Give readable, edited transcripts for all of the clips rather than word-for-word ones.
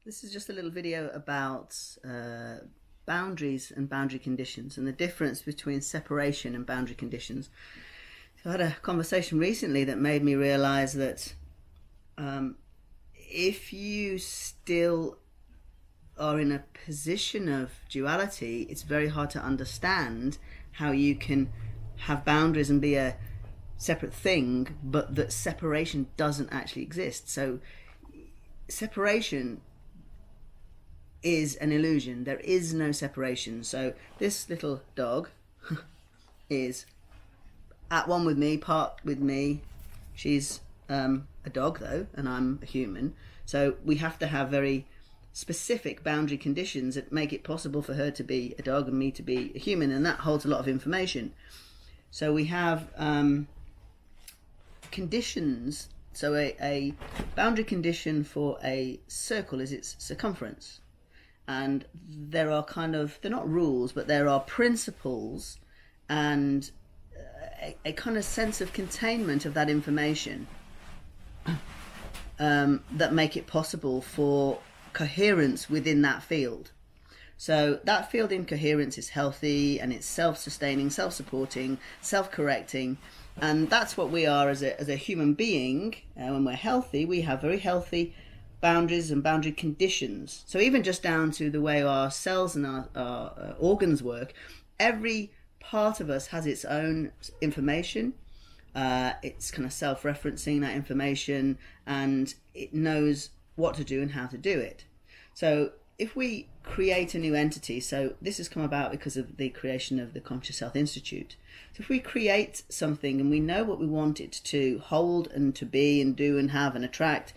This is just a little video about boundaries and boundary conditions and the difference between separation and boundary conditions. So I had a conversation recently that made me realize that if you still are in a position of duality, it's very hard to understand how you can have boundaries and be a separate thing, but that separation doesn't actually exist. So separation is an illusion. There is no separation. So this little dog is at one with me, part with me. She's a dog though, and I'm a human. So we have to have very specific boundary conditions that make it possible for her to be a dog and me to be a human, and that holds a lot of information. So we have conditions. So a boundary condition for a circle is its circumference. And there are they're not rules, but there are principles and a kind of sense of containment of that information that make it possible for coherence within that field. So that field in coherence is healthy and it's self-sustaining, self-supporting, self-correcting, and that's what we are as a human being. When we're healthy, we have very healthy boundaries and boundary conditions. So even just down to the way our cells and our organs work, every part of us has its own information. It's kind of self-referencing that information, and it knows what to do and how to do it. So if we create a new entity, so this has come about because of the creation of the Conscious Health Institute. So if we create something and we know what we want it to hold and to be and do and have and attract,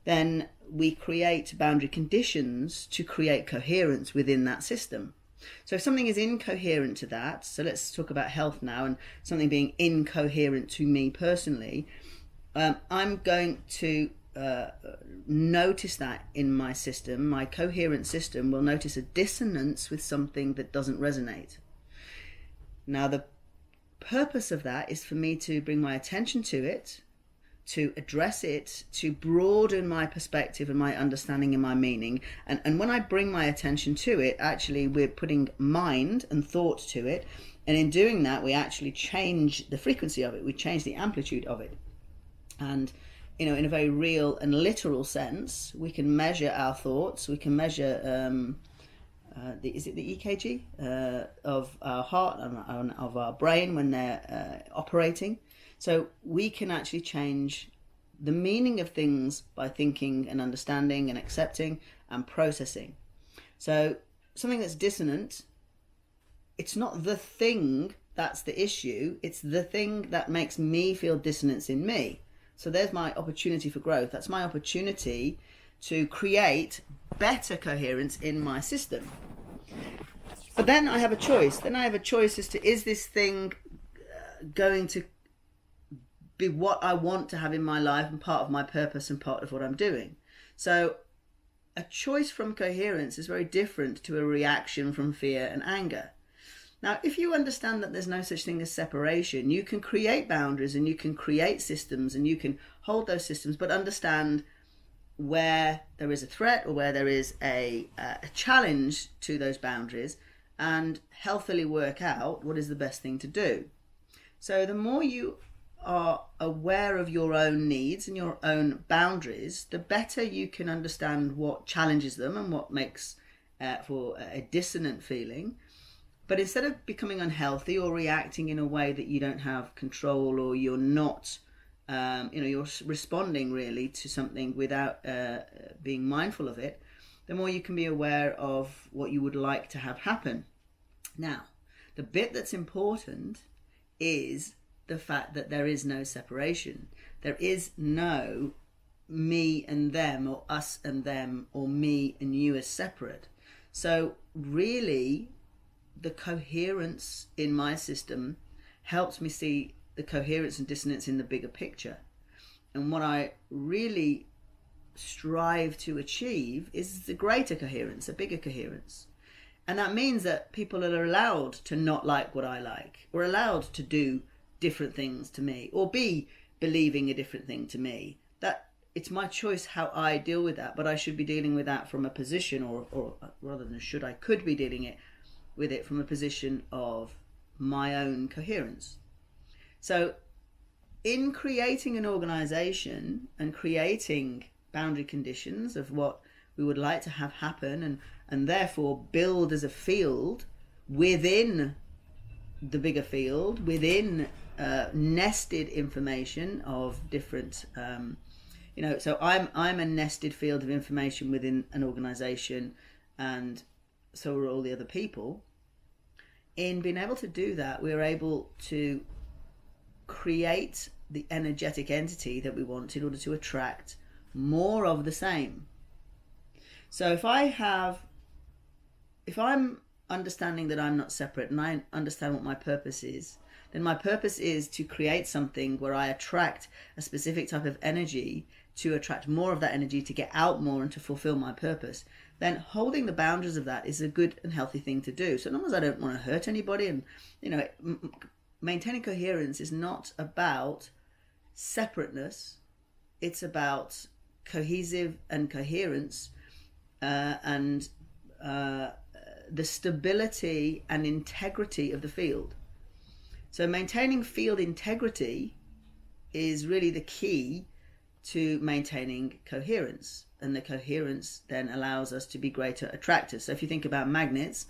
then we create boundary conditions to create coherence within that system. So if something is incoherent to that, so let's talk about health now and something being incoherent to me personally, I'm going to notice that in my system. My coherent system will notice a dissonance with something that doesn't resonate. Now the purpose of that is for me to bring my attention to it, to address it, to broaden my perspective and my understanding and my meaning. And when I bring my attention to it, actually we're putting mind and thought to it, and in doing that we actually change the frequency of it, we change the amplitude of it. And in a very real and literal sense, we can measure our thoughts, we can measure is it the EKG of our heart and of our brain when they're operating. So we can actually change the meaning of things by thinking and understanding and accepting and processing. So something that's dissonant, it's not the thing that's the issue, it's the thing that makes me feel dissonance in me. So there's my opportunity for growth. That's my opportunity to create better coherence in my system. But then I have a choice. Then I have a choice as to, is this thing going to be what I want to have in my life and part of my purpose and part of what I'm doing? So a choice from coherence is very different to a reaction from fear and anger. Now, if you understand that there's no such thing as separation, you can create boundaries and you can create systems and you can hold those systems, but understand where there is a threat or where there is a challenge to those boundaries, and healthily work out what is the best thing to do. So the more you are aware of your own needs and your own boundaries, the better you can understand what challenges them and what makes for a dissonant feeling. But instead of becoming unhealthy or reacting in a way that you don't have control, or you're not, you're responding really to something without being mindful of it, the more you can be aware of what you would like to have happen. Now, the bit that's important is the fact that there is no separation. There is no me and them, or us and them, or me and you as separate. So really, the coherence in my system helps me see the coherence and dissonance in the bigger picture. And what I really strive to achieve is the greater coherence, a bigger coherence. And that means that people are allowed to not like what I like, or allowed to do different things to me, or be believing a different thing to me. That it's my choice how I deal with that, but I should be dealing with that from a position, or rather than should, I could be dealing with it from a position of my own coherence. So in creating an organization and creating boundary conditions of what we would like to have happen, and therefore build as a field within the bigger field, within nested information of different so I'm a nested field of information within an organization, and so are all the other people. In being able to do that, we're able to create the energetic entity that we want in order to attract more of the same. So if I'm understanding that I'm not separate, and I understand what my purpose is, then my purpose is to create something where I attract a specific type of energy, to attract more of that energy, to get out more and to fulfill my purpose. Then holding the boundaries of that is a good and healthy thing to do. So long as I don't want to hurt anybody, and maintaining coherence is not about separateness. It's about cohesive and coherence, and the stability and integrity of the field. So maintaining field integrity is really the key to maintaining coherence, and the coherence then allows us to be greater attractors. So if you think about magnets,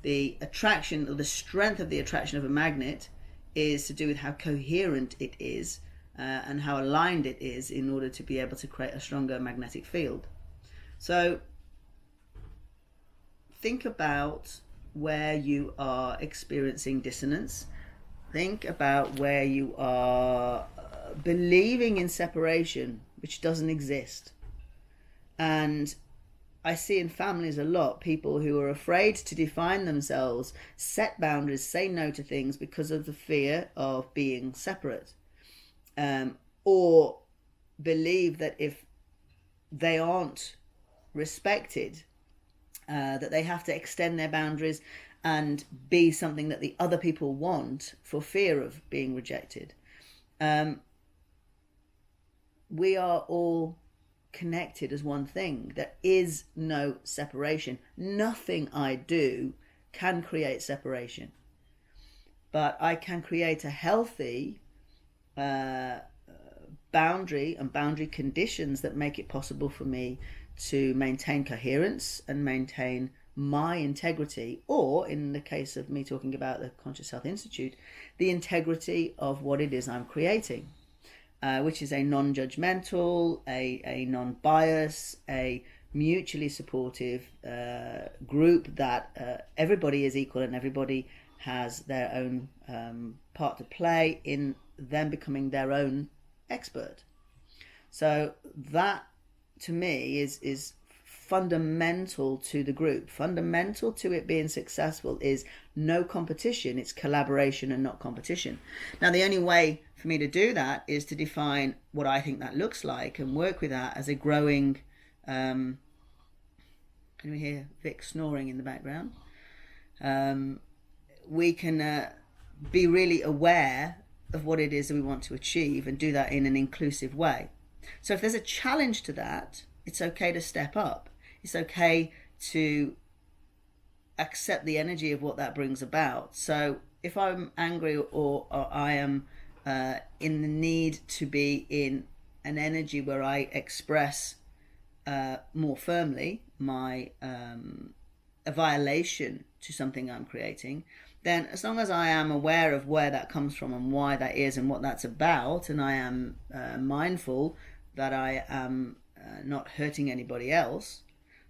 the attraction, or the strength of the attraction of a magnet, is to do with how coherent it is, and how aligned it is in order to be able to create a stronger magnetic field. So think about where you are experiencing dissonance. Think about where you are believing in separation, which doesn't exist. And I see in families a lot people who are afraid to define themselves, set boundaries, say no to things because of the fear of being separate, or believe that if they aren't respected, that they have to extend their boundaries and be something that the other people want for fear of being rejected. We are all connected as one thing. There is no separation. Nothing I do can create separation, but I can create a healthy boundary and boundary conditions that make it possible for me to maintain coherence and maintain my integrity, or in the case of me talking about the Conscious Health Institute, the integrity of what it is I'm creating, which is a non-judgmental, a non-bias, a mutually supportive group that everybody is equal and everybody has their own part to play in them becoming their own expert. So that, to me, is fundamental to the group. Fundamental to it being successful is no competition. It's collaboration and not competition. Now, the only way for me to do that is to define what I think that looks like and work with that as a growing... can we hear Vic snoring in the background? We can be really aware of what it is that we want to achieve and do that in an inclusive way. So if there's a challenge to that, it's okay to step up. It's okay to accept the energy of what that brings about. So if I'm angry, or I am in the need to be in an energy where I express more firmly my a violation to something I'm creating, then as long as I am aware of where that comes from and why that is and what that's about, and I am mindful that I am not hurting anybody else,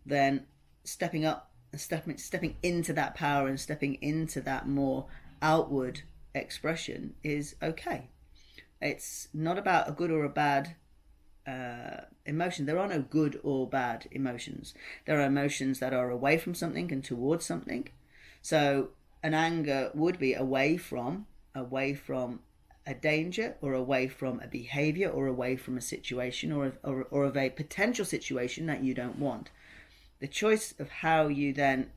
then stepping up, stepping into that power and stepping into that more outward expression is okay. It's not about a good or a bad emotion. There are no good or bad emotions. There are emotions that are away from something and towards something. So an anger would be away from a danger, or away from a behavior, or away from a situation, or of a potential situation that you don't want. The choice of how you then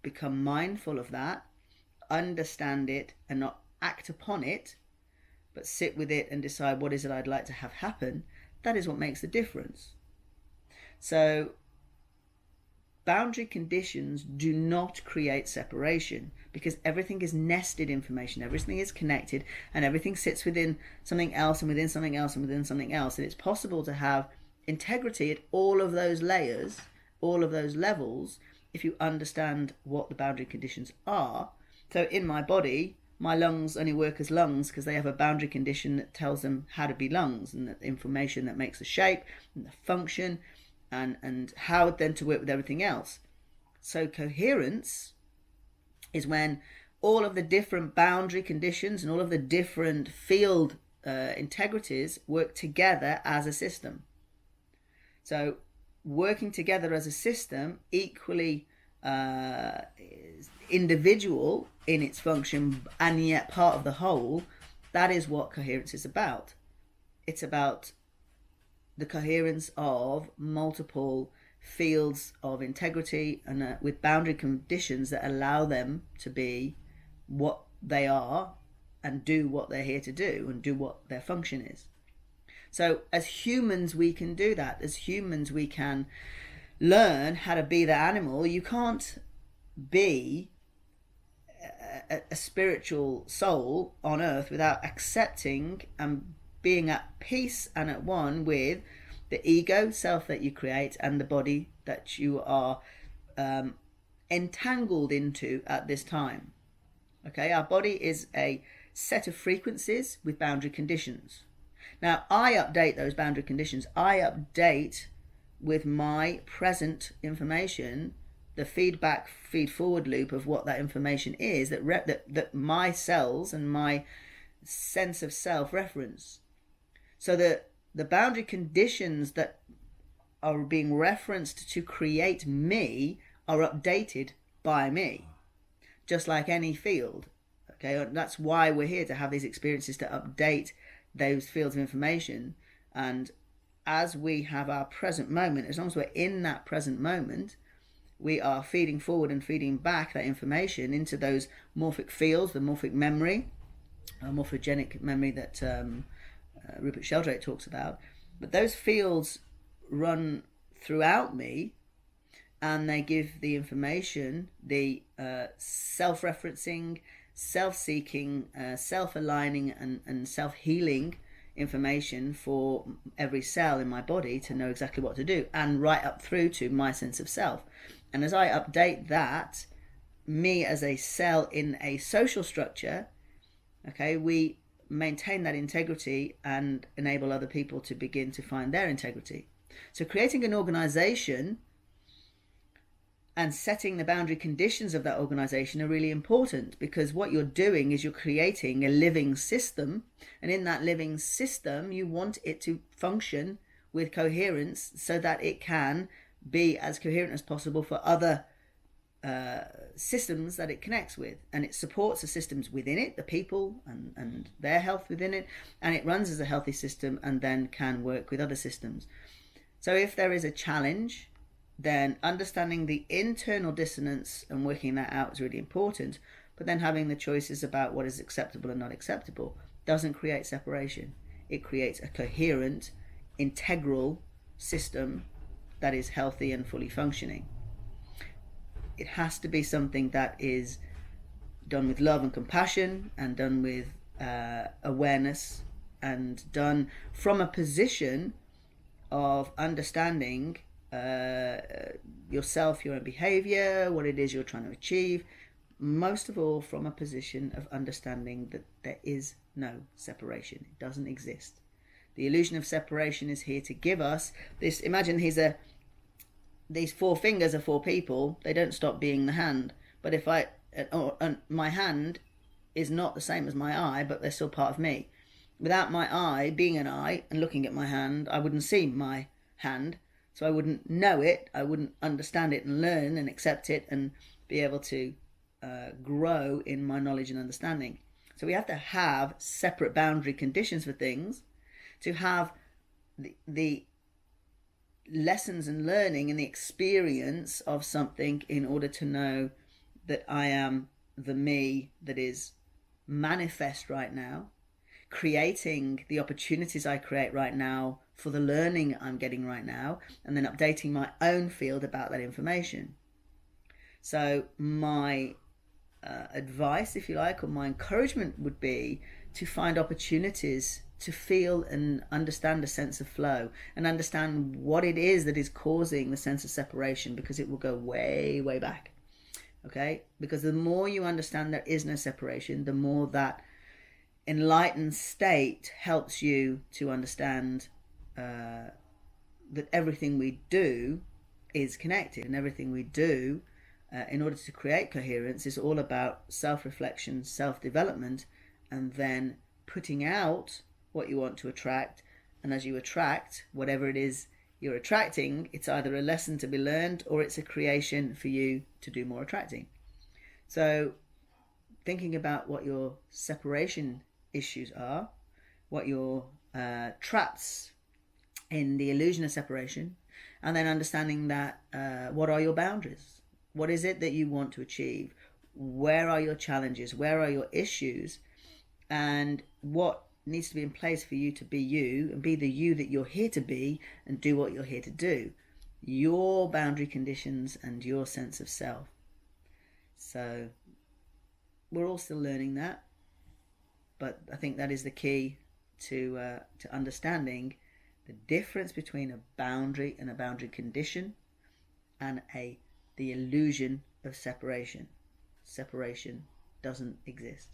become mindful of that, understand it and not act upon it, but sit with it and decide what is it I'd like to have happen, That is what makes the difference. So boundary conditions do not create separation, because everything is nested information, everything is connected, and everything sits within something else and within something else and within something else. And it's possible to have integrity at all of those layers, all of those levels, if you understand what the boundary conditions are. So in my body, my lungs only work as lungs because they have a boundary condition that tells them how to be lungs, and the information that makes the shape and the function and how then to work with everything else. So coherence is when all of the different boundary conditions and all of the different field integrities work together as a system. So working together as a system, equally individual in its function and yet part of the whole, that is what coherence is about. It's about the coherence of multiple fields of integrity and with boundary conditions that allow them to be what they are and do what they're here to do and do what their function is. So as humans, we can do that. As humans, we can learn how to be the animal. You can't be a spiritual soul on earth without accepting and being at peace and at one with the ego self that you create and the body that you are entangled into at this time. Okay, our body is a set of frequencies with boundary conditions. Now, I update those boundary conditions. I update with my present information the feedback feed forward loop of what that information is that my cells and my sense of self reference. So that the boundary conditions that are being referenced to create me are updated by me, just like any field. Okay, that's why we're here, to have these experiences, to update those fields of information. And as we have our present moment, as long as we're in that present moment, we are feeding forward and feeding back that information into those morphic fields, the morphic memory, morphogenic memory that Rupert Sheldrake talks about. But those fields run throughout me, and they give the information, the self-referencing, self-seeking, self-aligning and self-healing information for every cell in my body to know exactly what to do, and right up through to my sense of self. And as I update that, me as a cell in a social structure, okay, we maintain that integrity and enable other people to begin to find their integrity. So creating an organization and setting the boundary conditions of that organization are really important, because what you're doing is you're creating a living system, and in that living system you want it to function with coherence so that it can be as coherent as possible for other systems that it connects with, and it supports the systems within it, the people and their health within it, and it runs as a healthy system and then can work with other systems. So if there is a challenge, then understanding the internal dissonance and working that out is really important, but then having the choices about what is acceptable and not acceptable doesn't create separation. It creates a coherent, integral system that is healthy and fully functioning. It has to be something that is done with love and compassion, and done with awareness, and done from a position of understanding yourself, your own behavior, what it is you're trying to achieve. Most of all, from a position of understanding that there is no separation. It doesn't exist. The illusion of separation is here to give us this. Imagine these four fingers are four people. They don't stop being the hand. But if my hand is not the same as my eye, but they're still part of me. Without my eye being an eye and looking at my hand, I wouldn't see my hand. So I wouldn't know it. I wouldn't understand it and learn and accept it and be able to grow in my knowledge and understanding. So we have to have separate boundary conditions for things, to have the lessons and learning and the experience of something, in order to know that I am the me that is manifest right now, creating the opportunities I create right now for the learning I'm getting right now, and then updating my own field about that information. So my advice, if you like, or my encouragement would be to find opportunities to feel and understand a sense of flow, and understand what it is that is causing the sense of separation, because it will go way, way back. Okay? Because the more you understand there is no separation, the more that enlightened state helps you to understand that everything we do is connected, and everything we do in order to create coherence is all about self-reflection, self-development, and then putting out what you want to attract. And as you attract whatever it is you're attracting, it's either a lesson to be learned or it's a creation for you to do more attracting. So thinking about what your separation issues are, what your traps in the illusion of separation, and then understanding that what are your boundaries? What is it that you want to achieve? Where are your challenges? Where are your issues? And what needs to be in place for you to be you, and be the you that you're here to be, and do what you're here to do. Your boundary conditions and your sense of self. So we're all still learning that, but I think that is the key to understanding the difference between a boundary and a boundary condition, and the illusion of separation. Separation doesn't exist.